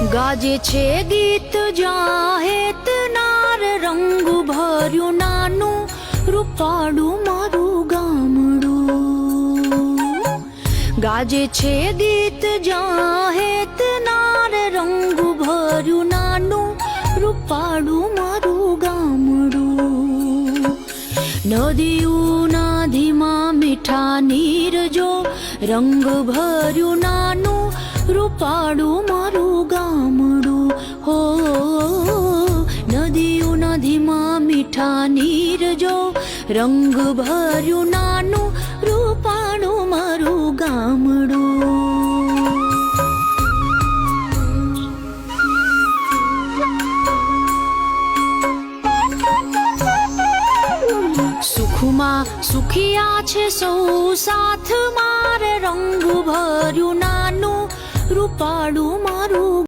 ગાજે છે ગીત જાહેત નાર રંગ ભર્યું નાનું રૂપાળું મારું ગામડું. ગાજે છે ગીત જાહેત નાર રંગ ભર્યું નાનું રૂપાળું મારું ગામડું. નદીઓના ધીમા મીઠા નીર જો રંગ ભર્યું નાનું રૂપાળું મારું ગામડું. હો નદીઓના ધીમા મીઠા નીર જો રંગ ભર્યું નાનું રૂપાળું મારું ગામડું. સુખમાં સુખિયા છે સૌ સાથ મારે રંગ ભર્યું નાનું રૂપાળું મારું